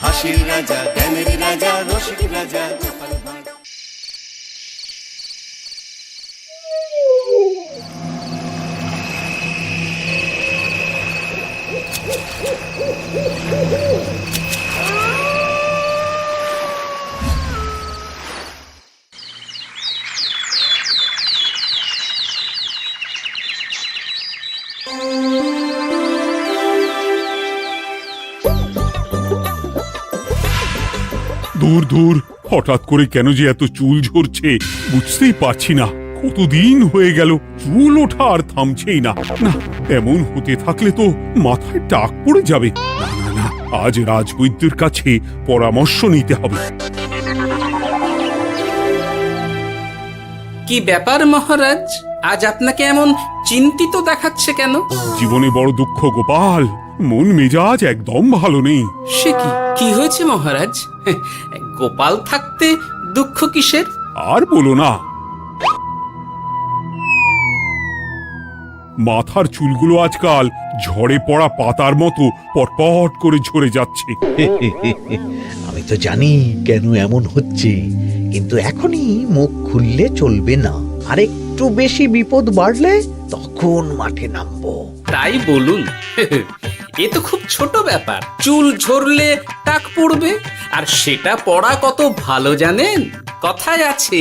হাসির রাজা, জ্ঞানের রাজা, রসিক রাজা। দূর দূর, হঠাৎ করে কেন যে এত চুল ঝরছে বুঝতেই পারছি না। কতদিন হয়ে গেল চুল ওঠা আর থামছেই না। না, এমন হতে থাকলে তো মাথায় টাক পড়ে যাবে। না না না, আজ রাজবৈদ্যের কাছে পরামর্শ নিতে হবে। কি ব্যাপার মহারাজ, আজ আপনাকে এমন চিন্তিত দেখাচ্ছে কেন? জীবনে বড় দুঃখ গোপাল, মন মেজাজ একদম ভালো নেই। সে কি কি হয়েছে মহারাজ? গোপাল থাকতে দুঃখ কিসের? আর বলো না, মাথার চুলগুলো আজকাল ঝড়ে পড়া পাতার মতো পটপট করে ঝরে যাচ্ছে। আমি তো জানি কেন এমন হচ্ছে, কিন্তু এখনই মুখ খুললে চলবে না। আর একটু বেশি বিপদ বাড়লে তখন মাঠে নামবো। তাই বলুন। এ তো খুব ছোট ব্যাপার। চুল ঝরলে টাক পড়বে, আর সেটা পড়া কত ভালো জানেন? কথায় আছে,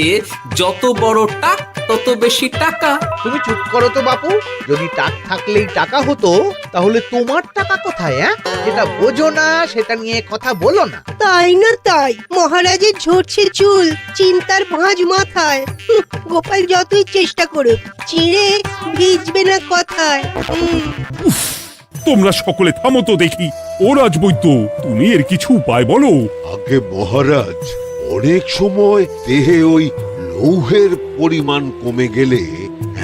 যত বড় টাক তত বেশি টাকা। তুমি চুপ করো তো বাপু। যদি টাক থাকলেই টাকা হতো, তাহলে তোমার টাকা কোথায়? যেটা বোঝো না সেটা নিয়ে কথা বলো না। তাই না তাই, মহারাজের ঝরছে চুল, চিন্তার ভাঁজ মাথায়। গোপাল যতই চেষ্টা করুক, চিড়ে ভিজবে না কথায়। তোমরা সকলে থামো তো দেখি। ও রাজবৈদ্য, তুমি এর কিছু উপায় বলো। আগে মহারাজ, অনেক সময় দেহে ওই লৌহের পরিমাণ কমে গেলে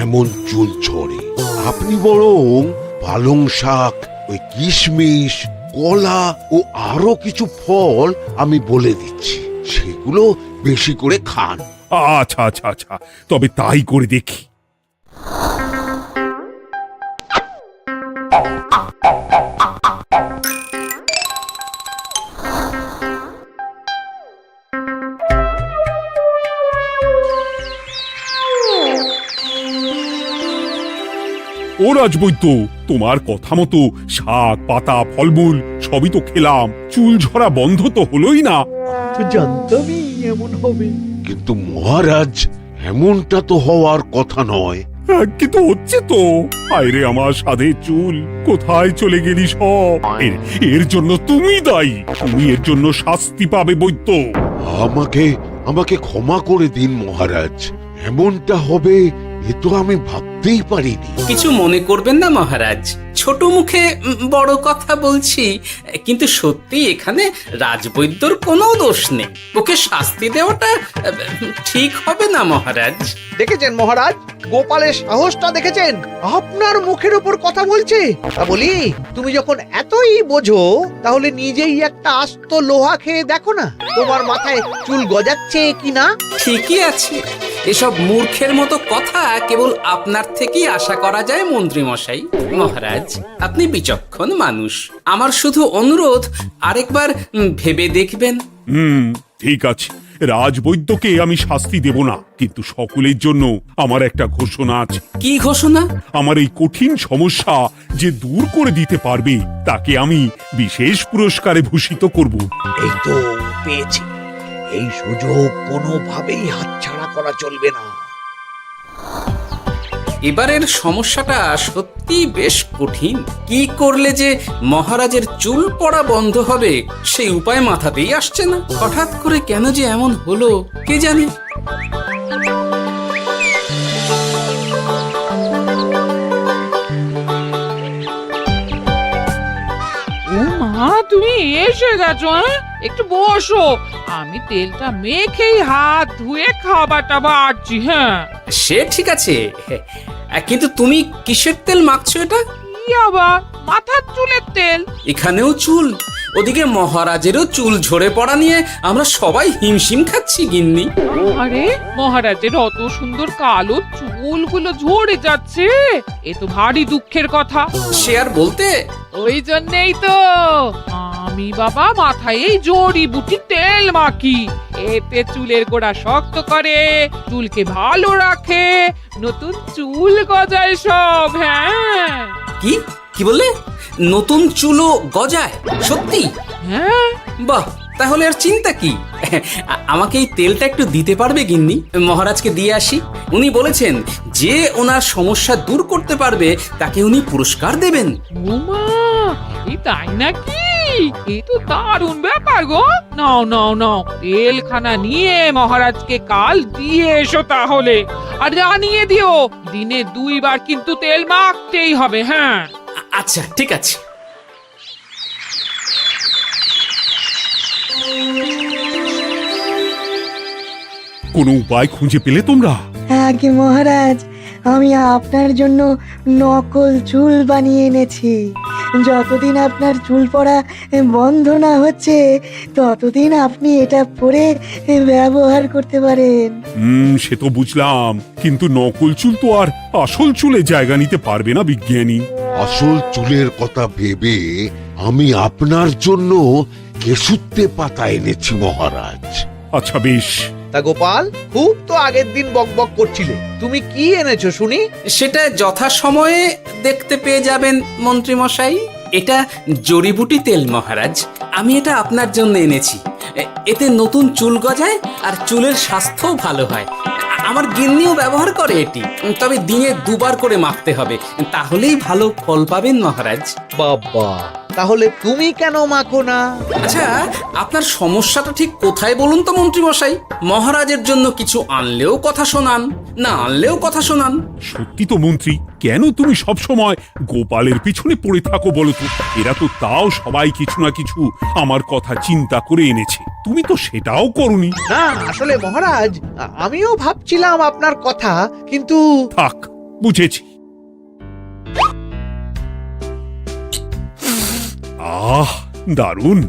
এমন চুল ঝরে। আপনি বরং পালং শাক, ওই কিশমিশ, কলা ও আরো কিছু ফল আমি বলে দিচ্ছি, সেগুলো বেশি করে খান। আচ্ছা আচ্ছা আচ্ছা, তবে তাই করে দেখি। ও রাজবৈদ্য, তোমার কথা মতো শাক পাতা ফলমূল সবই তো খেলাম, চুল ঝরা বন্ধ তো হলোই না। তো জানতামই এমন হবে। কিন্তু মহারাজ, এমনটা তো হওয়ার কথা নয়। কিন্তু হচ্ছে তো। আরে আমার সাধে চুল, কোথায় চলে গেলি সব? এর জন্য তুমি দায়ী। তুমি এর জন্য শাস্তি পাবে বৈদ্য। আমাকে আমাকে ক্ষমা করে দিন মহারাজ। এমনটা হবে এ তো আমি ভাবতেই পারিনি। কিছু মনে করবেন না মহারাজ, ছোট মুখে বড় কথা বলছি। কিন্তু সত্যি এখানে রাজবৈদ্যর কোনো দোষ নেই। ওকে শাস্তি দেওয়াটা ঠিক হবে না মহারাজ। দেখেছেন মহারাজ, গোপালের সাহসটা দেখেছেন? আপনার মুখের উপর কথা বলছে। তা বলি, তুমি যখন এতই বোঝো, তাহলে নিজেই একটা আস্ত লোহা খেয়ে দেখো না, তোমার মাথায় চুল গজাচ্ছে কিনা। ঠিকই আছে, এসব মূর্খের মতো কথা কেবল আপনার থেকেই আশা করা যায় মন্ত্রী মশাই। মহারাজ, আপনি বিচক্ষণ মানুষ। আমার শুধু অনুরোধ, আরেকবার ভেবে দেখবেন। ঠিক আছে, রাজবৈদ্যকে আমি শাস্তি দেব না, কিন্তু সকলের জন্য আমার একটা ঘোষণা আছে। কি ঘোষণা? আমার এই কঠিন সমস্যা যে দূর করে দিতে পারবে, তাকে আমি বিশেষ পুরস্কারে ভূষিত করব। এই তো পেয়েছি। এই সুযোগ কোনোভাবেই হাতছাড়া করা চলবে না। এবারের সমস্যাটা সত্যি বেশ কঠিন। কি করলে যে মহারাজের চুল পড়া বন্ধ হবে সেই উপায় মাথাতেই আসছে না। হঠাৎ করে কেন যে এমন হলো কে জানে। ও মা, তুমি এসে গেছো? একটু বসো, আমি তেলটা মেখেই হাত ধুয়ে খাবারটা বাড়ছি। হ্যাঁ, সে ঠিক আছে, কিন্তু তুমি কিসের তেল মাখছো এটা? কি আবার মাথার চুলের তেল? এখানেও চুল, ওদিকে মহারাজেরও চুল ঝরে পড়া নিয়ে আমরা সবাই হিমশিম খাচ্ছি গিন্নি। আরে, মহারাজের অত সুন্দর কালো চুলগুলো ঝরে যাচ্ছে, এ তো ভারী দুঃখের কথা। সে আর বলতে। ওই জন্যই তো আমি আমি বাবা মাথায় এই জড়িবুটি তেল মাখি, এতে চুলের গোড়া শক্ত করে, চুলকে ভালো রাখে, নতুন চুল গজায় সব। হ্যাঁ কি কি বললে? নতুন চুলও গজায়? সত্যি? হ্যাঁ, বাহ, তাহলে আর চিন্তা কি? আমাকে এই তেলটা একটু দিতে পারবে গিন্নি? মহারাজকে দিয়ে আসি। উনি বলেছেন যে ওনার সমস্যা দূর করতে পারবে তাকে উনি পুরস্কার দেবেন। ওমা, এই তাই নাকি? এ তো দারুণ ব্যাপার গো। নাও নাও নাও, তেলখানা নিয়ে মহারাজকে কাল দিয়ে এসো তাহলে। আর জানিয়ে দিও, দিনে 2 বার কিন্তু তেল মাখতেই হবে। হ্যাঁ, আচ্ছা, ঠিক আছে। কোনো উপায় খুঁজে পেলে তোমরা? আগে মহারাজ, আমি আপনার জন্য নকল চুল বানিয়ে এনেছি। যতদিন আপনার চুল পড়া বন্ধ না হচ্ছে ততদিন আপনি এটা পরে ব্যবহার করতে পারেন। সে তো বুঝলাম, কিন্তু নকল চুল তো আর আসল চুলে জায়গা নিতে পারবে না বিজ্ঞানী। আসল চুলের কথা ভেবে আমি আপনার জন্য কেশুত্তে পাতা এনেছি মহারাজ। আচ্ছা বেশ। তা গোপাল, খুব তো আগের দিন বকবক করছিলে, তুমি কি এনেছো শুনি? সেটা যথাসময়ে দেখতে পেয়ে যাবেন মন্ত্রী মশাই। এটা জড়িবুটি তেল মহারাজ, আমি এটা আপনার জন্য এনেছি। এতে নতুন চুল গজায় আর চুলের স্বাস্থ্যও ভালো হয়। আমার গিন্নিও ব্যবহার করে এটি, তবে দিনে 2 বার করে মাখতে হবে, তাহলেই ভালো ফল পাবেন মহারাজ। বাবা, তাহলে তুমি কেন মাখো না? আচ্ছা, আপনার সমস্যাটা ঠিক কোথায় বলুন তো মন্ত্রী মশাই? মহারাজের জন্য কিছু আনলেও কথা শোনান, না আনলেও কথা শোনান। সত্যি তো মন্ত্রী, কেন তুমি সব সময় গোপালের পিছনে পড়ে থাকো বলো তো? এরা তো তাও সবাই কিছু না কিছু আমার কথা চিন্তা করে এনেছে, তুমি তো সেটাও করনি। না, আসলে মহারাজ, আমিও ভাবছিলাম আপনার কথা, কিন্তু থাক, বুঝেছি। আহ, দারুণ।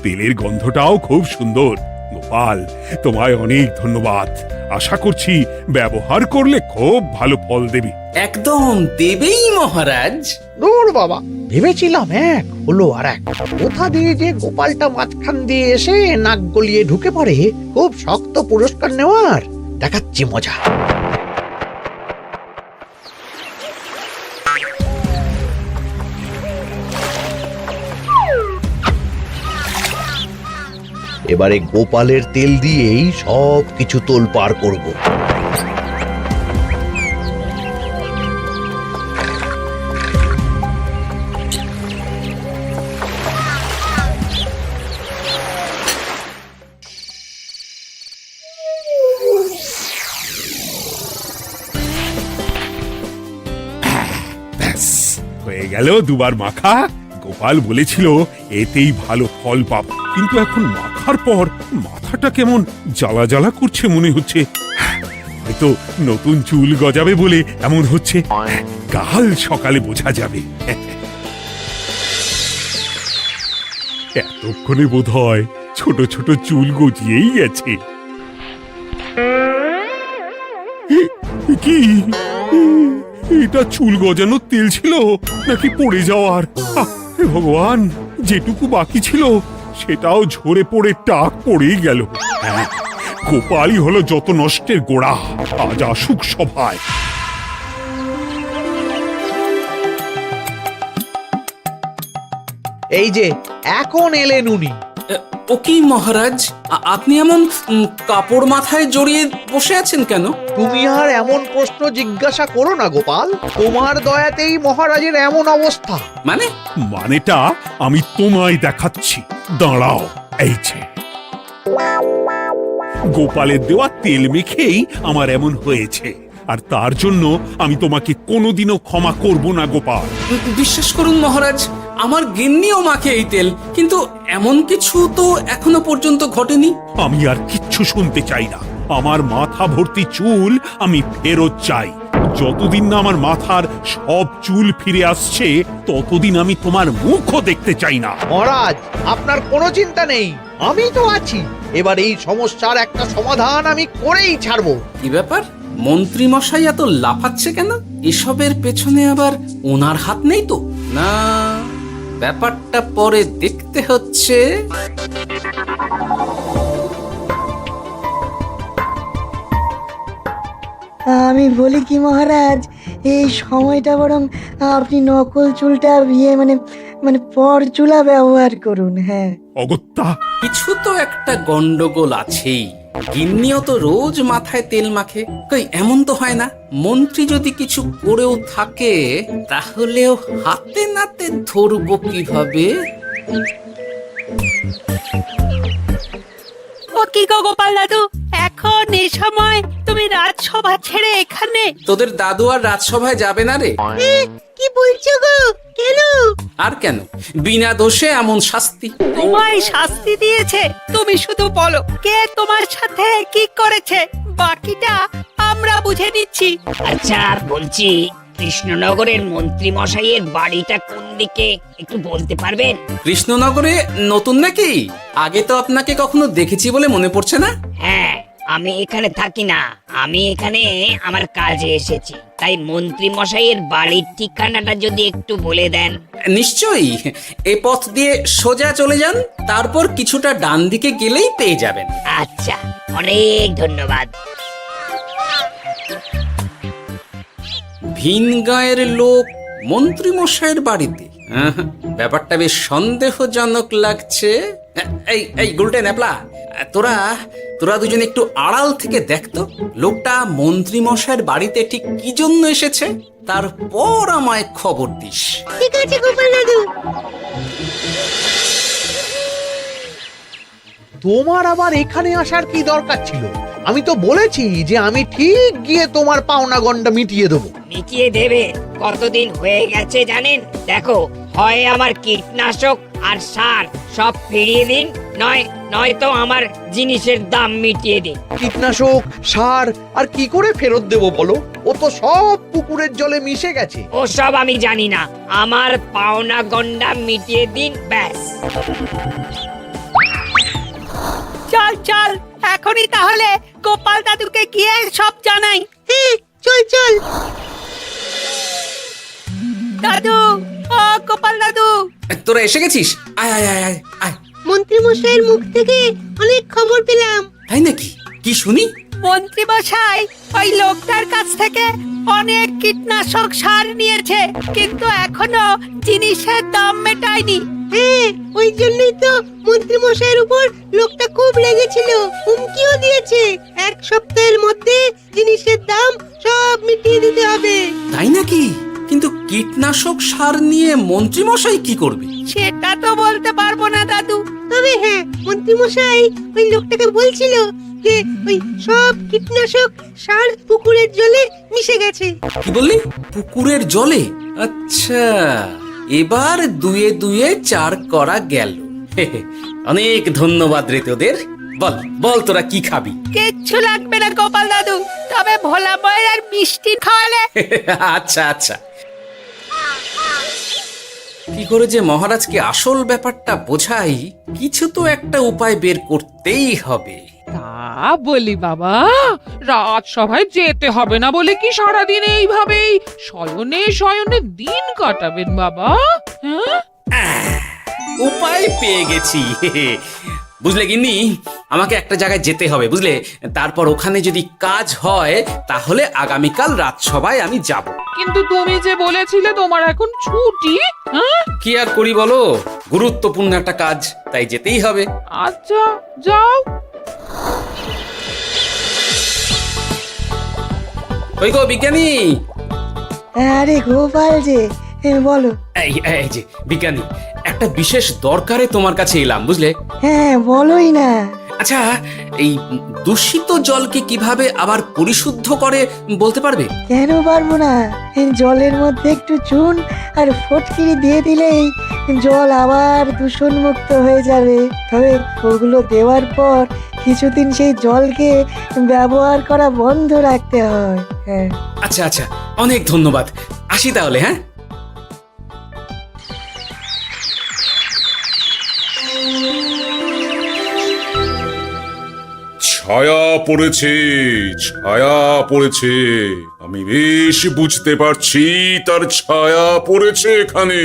তেলের গন্ধটাও খুব সুন্দর। গোপাল, তোমায় অনেক ধন্যবাদ। আশা করছি ব্যবহার করলে খুব ভালো ফল দেবে। একদম দেবেই মহারাজ। দূর বাবা, ভেবেছিলাম এক, হলো আর এক। কোথা দিয়ে যে গোপালটা মাঝখান দিয়ে এসে নাক গলিয়ে ঢুকে পড়ে, খুব শক্ত পুরস্কার নেওয়ার। দেখাচ্ছি মজা। এবারে গোপালের তেল দিয়েই সব কিছু তোলপাড় করব। ব্যাস, হয়ে গেল 2 বার মাখা। গোপাল বলেছিল এতেই ভালো ফল পাব, কিন্তু এখন মাখার পর মাথাটা কেমন জ্বালা জ্বালা করছে মনে হচ্ছে। হয়তো নতুন চুল গজাবে বলে এমন হচ্ছে। কাল সকালে বোঝা যাবে। এতক্ষণে বোধহয় ছোট ছোট চুল গজিয়েই গেছে। কি এটা চুল গজানোর তেল ছিল নাকি পড়ে যাওয়ার? হে ভগবান, যেটুকু বাকি ছিল সেটাও ঝরে পড়ে টাক পড়েই গেল। হ্যাঁ, গোপালই হলো যত নষ্টের গোড়া। আজ আসুক সভায়। এই যে এখন এলেন উনি। ও কি মহারাজ, আপনি এমন কাপড় মাথায় জড়িয়ে বসে আছেন কেন? তুমি আর এমন প্রশ্ন জিজ্ঞাসা করো না গোপাল, তোমার দয়াতেই মহারাজের এমন অবস্থা। মানেটা আমি তোমায় দেখাচ্ছি, দাঁড়াও। এই যে গোপালের দেওয়া তেল মেখেই আমার এমন হয়েছে, আর তার জন্য আমি তোমাকে কোনোদিনও ক্ষমা করব না গোপাল। বিশ্বাস করুন মহারাজ, আমার গিন্নিও মাখে এই তেল, কিন্তু এমন কিছু তো এখনো পর্যন্ত ঘটেনি। আমি আর কিচ্ছু শুনতে চাই না। আমার মাথা ভর্তি চুল আমি ফেরত চাই। যতদিন না আমার মাথার সব চুল ফিরে আসছে ততদিন আমি তোমার মুখও দেখতে চাই না। মহারাজ, আপনার কোনো চিন্তা নেই, আমি তো আছি। এবার এই সমস্যার একটা সমাধান আমি করেই ছাড়বো। কি ব্যাপার, মন্ত্রী মশাই এত লাফাচ্ছে কেন? এসবের পেছনে আবার ওনার হাত নেই তো? না, ব্যাপারটা পরে দেখতে হচ্ছে। আমি বলি কি মহারাজ, এই সময়টা বরং আপনি নকল চুলটা মানে মানে পর চুলা ব্যবহার করুন। হ্যাঁ, অগত্যা কিছু তো একটা গন্ডগোল আছেই। গিন্নিও তো রোজ মাথায় তেল মাখে, কই এমন তো হয় না। মন্ত্রী যদি কিছু করেও থাকে তাহলেও হাতে নাতে ধরবো কিভাবে? ও কি গো গোপাল দাদু, এখন এই সময় তুমি রাজসভা ছেড়ে এখানে? তোদের দাদু আর রাজসভায় যাবে না রে? কি বলছো গো? কেন? আর কেন, বিনা দোষে এমন শাস্তি। তোমায় শাস্তি দিয়েছে? তুমি শুধু বলো কে তোমার সাথে কি করেছে, বাকিটা আমরা বুঝে নিচ্ছি। আচ্ছা বলছি, কৃষ্ণনগরের মন্ত্রী মশাইয়ের বাড়িটা কোন দিকে একটু বলতে পারবেন? কৃষ্ণনগরে নতুন নাকি? আগে তো আপনাকে কখনো দেখেছি বলে মনে পড়ছে না। হ্যাঁ, আমি এখানে থাকি না, আমি এখানে আমার কাজে এসেছি, তাই মন্ত্রী মশাইয়ের বাড়ির ঠিকানাটা যদি একটু বলে দেন। নিশ্চয়ই, এ পথ দিয়ে সোজা চলে যান, তারপর কিছুটা ডান দিকে গেলেই পেয়ে যাবেন। আচ্ছা, অনেক ধন্যবাদ। ভিন গাঁয়ের লোক মন্ত্রী মশাইয়ের বাড়িতে, ব্যাপারটা বেশ সন্দেহজনক লাগছে। এই এই গুলটে ন্যাপলা, তোরা তোরা দুজন একটু আড়াল থেকে দেখতো লোকটা মন্ত্রী মশাইয়ের বাড়িতে ঠিক কি জন্য এসেছে, তারপর আমায় খবর দিস। ঠিক আছে গোপাল দাদু। তোমার আবার এখানে আসার কি দরকার ছিল? আমি তো বলেছি যে আমি ঠিক গিয়ে তোমার পাওনা গন্ডা মিটিয়ে দেবো। মিটিয়ে দেবে? কতদিন হয়ে গেছে জানেন? দেখো, হয় আমার কীটনাশক আর সার সব ফিরিয়ে দিন, নয়তো আমার জিনিসের দাম মিটিয়ে দিন। কীটনাশক, সার আর কি করে ফেরত দেবো বলো? ও তো সব পুকুরের জলে মিশে গেছে। ওসব আমি জানি না, আমার পাওনা গন্ডা মিটিয়ে দিন, ব্যাস। চল চল, এখনই তাহলে গোপাল দাদুকে গিয়ে সব জানাই। হ্যাঁ, চল চল। দাদু, ও গোপাল দাদু, তোরা এসে গেছিস? আয় আয় আয় আয় আয়। মন্ত্রী মশাইয়ের মুখ থেকে অনেক খবর পেলাম। তাই নাকি? কি শুনি? মন্ত্রী মশাই ওই লোকটার কাছ থেকে অনেক কীটনাশক সার নিয়েছে, কিন্তু এখনো জিনিসের দাম মেটায়নি। হ্যাঁ, ওই জন্যই তো মন্ত্রী মশাইয়ের উপর লোকটা খুব রেগেছিল, হুমকিও দিয়েছে এক সপ্তাহের মধ্যে জিনিসের দাম সব মিটিয়ে দিতে হবে। তাই নাকি? কিন্তু কীটনাশক সার নিয়ে মন্ত্রী মশাই কি করবে? সেটা তো বলতে পারবো না দাদু, তবে হ্যাঁ, মন্ত্রী মশাই ওই লোকটাকে বলছিল যে ওই সব কীটনাশক সার পুকুরের জলে মিশে গেছে। কি বললি? পুকুরের জলে? আচ্ছা, এবার দুয়ে দুয়ে চার করা গেল। অনেক ধন্যবাদ রে তোদের। বল বল, তোরা কি খাবি? কিচ্ছু লাগবে না গোপাল দাদু, তবে ভোলা বয়ের আর মিষ্টি খাওয়ালে। আচ্ছা আচ্ছা। কি করে যে মহারাজকে আসল ব্যাপারটা বোঝাই, কিছু তো একটা উপায় বের করতেই হবে। তা বলি বাবা, রাজসভায় যেতে হবে না বলে কি সারাদিন এইভাবেই শয়নে শয়নে দিন কাটাবেন বাবা? হ্যাঁ, উপায় পেয়ে গেছি। বুঝলে গিন্নি, আমাকে একটা জায়গায় যেতে হবে, বুঝলে? তারপর ওখানে যদি কাজ হয় তাহলে আগামীকাল রাজসভায় আমি যাব। কিন্তু তুমি যে বলেছিলে তোমার এখন ছুটি। হ্যাঁ, কি আর করি বলো, গুরুত্বপূর্ণ একটা কাজ, তাই যেতেই হবে। আচ্ছা যাও। ওই গো বিজ্ঞানী, আরে গোপাল যে, বলো। এই যে বিজ্ঞানী, একটা বিশেষ দরকারে তোমার কাছে এলাম, বুঝলে? হ্যাঁ, বলোই না। আচ্ছা, এই দূষিত জলকে কিভাবে আবার পরিশুদ্ধ করে বলতে পারবে? কেন পারবো না? জলের মধ্যে একটু চুন আর ফটকিরি দিয়ে দিলেই জল আবার দূষণমুক্ত হয়ে যাবে। তবে ওগুলো দেওয়ার পর কিছুদিন সেই জলকে ব্যবহার করা বন্ধ রাখতে হয়। হ্যাঁ, আচ্ছা আচ্ছা, অনেক ধন্যবাদ, আসি তাহলে। হ্যাঁ, ছায়া পড়েছে, ছায়া পড়েছে। আমি বেশ বুঝতে পারছি তার ছায়া পড়েছে এখানে।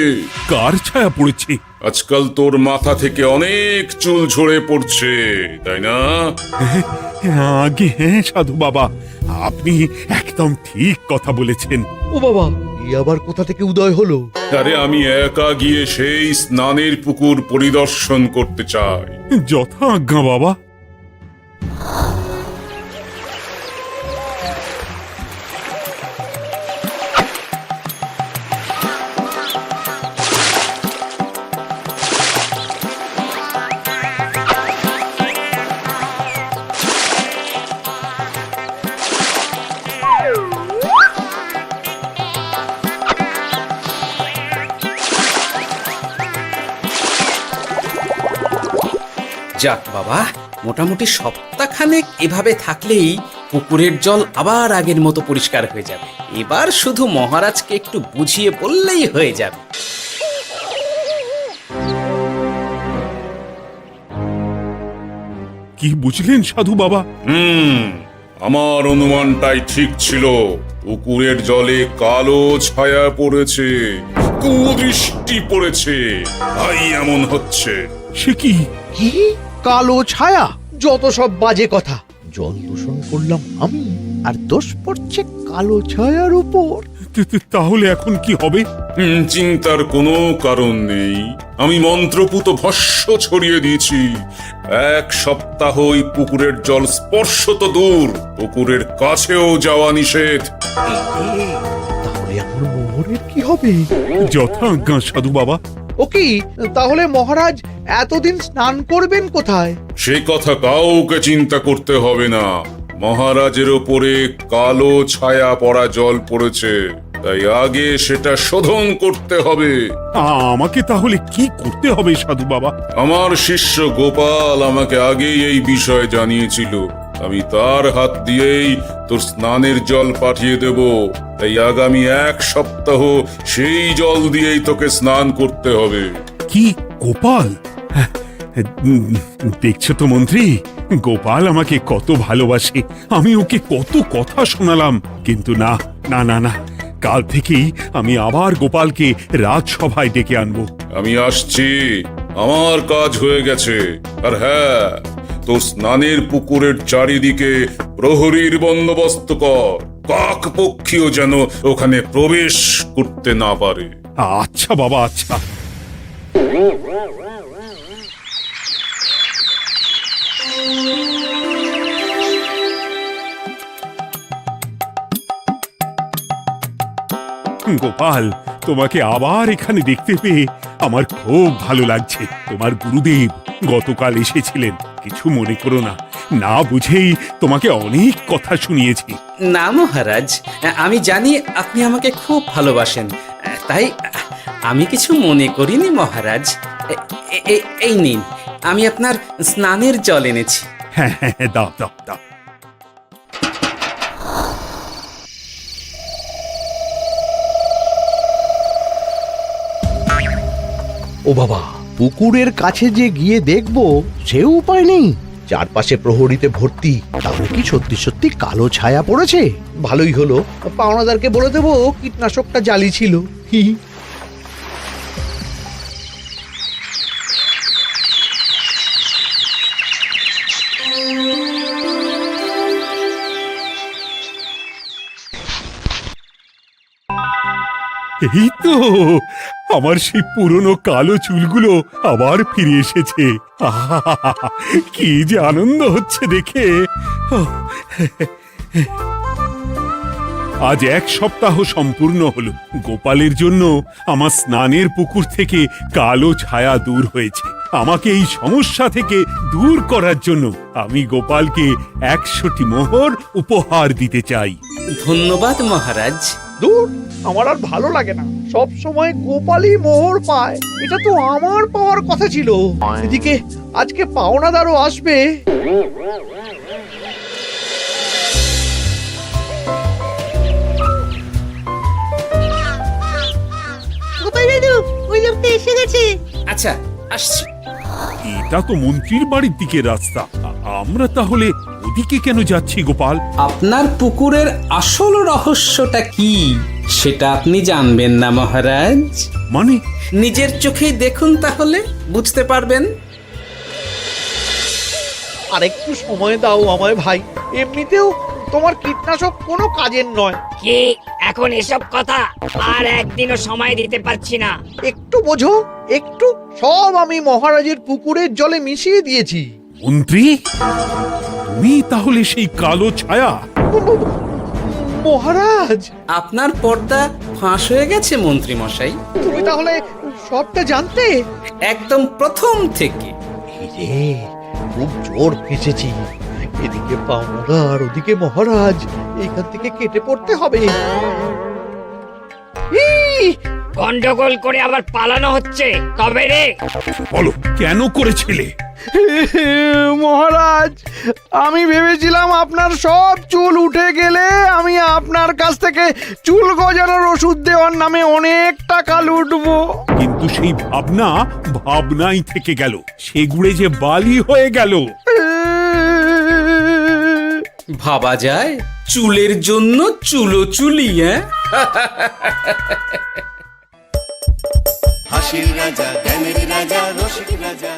কার ছায়া পড়েছে? আজকাল তোর মাথা থেকে অনেক চুল ঝরে পড়ছে, তাই না? আগে হ্যাঁ সাধু বাবা, আপনি একদম ঠিক কথা বলেছেন। ও বাবা, এই আবার কোথা থেকে উদয় হলো? আরে আমি একা গিয়ে সেই স্নানের পুকুর পরিদর্শন করতে চাই। যথা আজ্ঞা বাবা। যাক বাবা, মোটামুটি সপ্তাহখানেক এভাবে থাকলেই পুকুরের জল আবার আগের মতো পরিষ্কার হয়ে যাবে। এবার শুধু মহারাজকে একটু বুঝিয়ে বললেই হয়ে যাবে। কি বুঝলেন সাধু বাবা? আমার অনুমানটাই ঠিক ছিল। পুকুরের জলে কালো ছায়া পড়েছে, কুদৃষ্টি পড়েছে, তাই এমন হচ্ছে। সে কি? কি কালো ছায়া? যত সব বাজে কথা। জল দূষণ করলাম আমি, আর দোষ পড়ছে কালো ছায়ার উপর। তাহলে এখন কি হবে? চিন্তার কোনো কারণ নেই। আমি মন্ত্রপুত ভস্য ছড়িয়ে দিয়েছি। 1 সপ্তাহ ওই পুকুরের জল স্পর্শ তো দূর, পুকুরের কাছেও যাওয়া নিষেধ। তাহলে আমার মোহরের কি হবে? যথা আজ্ঞা সাধু বাবা। ও কি, তাহলে মহারাজ এতদিন স্নান করবেন কোথায়? সে কথা কাউকে চিন্তা করতে হবে না। মহারাজের ওপরে কালো ছায়া পড়া জল পড়েছে, তাই আগে সেটা শোধন করতে হবে। আমাকে তাহলে কি করতে হবে সাধু বাবা? আমার শিষ্য গোপাল আমাকে আগেই এই বিষয় জানিয়েছিল। আমি তার হাত দিয়েই তোর স্নানের জল পাঠিয়ে দেব। তাই আগামী 1 সপ্তাহ সেই জল দিয়েই তোকে স্নান করতে হবে। কি গোপাল? দেখছো তো মন্ত্রী, গোপাল আমাকে কত ভালোবাসে। আমি ওকে কত কথা শোনালাম, কিন্তু না না না না, কাল থেকেই আমি আবার গোপালকে রাজসভায় ডেকে আনবো। আমি আসছি, আমার কাজ হয়ে গেছে। আর হ্যাঁ, তোর স্নানের পুকুরের চারিদিকে প্রহরীর বন্দোবস্ত কর। কাক পক্ষীও যেন ওখানে প্রবেশ করতে না পারে। আচ্ছা বাবা, আচ্ছা। গোপাল, তোমাকে আবার এখানে দেখতে পেয়ে আমার খুব ভালো লাগছে। তোমার গুরুদেব গতকাল এসেছিলেন, কিছু মনে করো না। না বুঝেই তোমাকে অনেক কথা শুনিয়েছি। না মহারাজ, আমি জানি আপনি আমাকে খুব ভালোবাসেন, তাই আমি কিছু মনে করিনি মহারাজ। এই নিন, আমি আপনার স্নানের জল এনেছি। হ্যাঁ হ্যাঁ, দাও দাও দাও। ও বাবা, পুকুরের কাছে যে গিয়ে দেখবো সে উপায় নেই। চারপাশে প্রহরীতে ভর্তি, তাহলে কি সত্যি সত্যি কালো ছায়া পড়েছে? ভালোই হলো, পাওনাদারকে বলে দেবো কীটনাশকটা জালি ছিল। হি হি। এই তো আমার সেই পুরনো কালো চুলগুলো আবার ফিরে এসেছে। আহা, কি যে আনন্দ হচ্ছে দেখে। আজ 1 সপ্তাহ সম্পূর্ণ হলো। গোপালের জন্য আমার স্নানের পুকুর থেকে কালো ছায়া দূর হয়েছে। আমাকে এই সমস্যা থেকে দূর করার জন্য আমি গোপালকে 100টি মোহর উপহার দিতে চাই। ধন্যবাদ মহারাজ। দূর, আমার আর ভালো লাগে না। সব সময় গোপালই মোহর পায়, এটা তো আমার পাওয়ার কথা ছিল। এদিকে আজকে পাওনাদারও আসবে। গোপাল দাদু, ওই লোকটা এসে গেছে। আচ্ছা, আসছি। এটা তো মন্ত্রীর বাড়ির দিকে রাস্তা। আমরা তাহলে ওদিকে সেদিকে কেন যাচ্ছি গোপাল? আপনার পুকুরের আসল রহস্যটা কি সেটা আপনি জানবেন না মহারাজ। মানে নিজের চোখেই দেখুন, তাহলে বুঝতে পারবেন। আর একটু সময় দাও আমায় ভাই, এমনিতেও তোমার কীটনাশক কোনো কাজের নয়। কি এখন এসব কথা? আর একদিনও সময় দিতে পারছি না। একটু বোঝো, একটু। সব আমি মহারাজের পুকুরের জলে মিশিয়ে দিয়েছি। মন্ত্রী, তুমি তাহলে সেই কালো ছায়া? মহারাজ, আপনার পর্দা ফাঁস হয়ে গেছে মন্ত্রী মশাই। তুমি তাহলে সবটা জানতে? একদম প্রথম থেকে। রে, খুব জোর ফেঁসেছি। এদিকে পাওনাদার, ওদিকে মহারাজ, এইখান থেকে কেটে পড়তে হবে। গন্ডগোল করে আবার পালানো হচ্ছে তবে রে। বলো, কেন করেছিলে? মহারাজ, আমি ভেবেছিলাম আপনার সব চুল উঠে গেলে আমি আপনার কাছ থেকে চুল গজানোর ওষুধ দেওয়ার নামে অনেক টাকা লুটবো। কিন্তু সেই ভাবনা ভাবনাই থেকে গেল, সেগুড়ে যে বালি হয়ে গেল। ভাবা যায় চুলের জন্য চুলোচুলি, হ্যাঁ? হাসির রাজা জ্ঞানের রাজা রসিক রাজা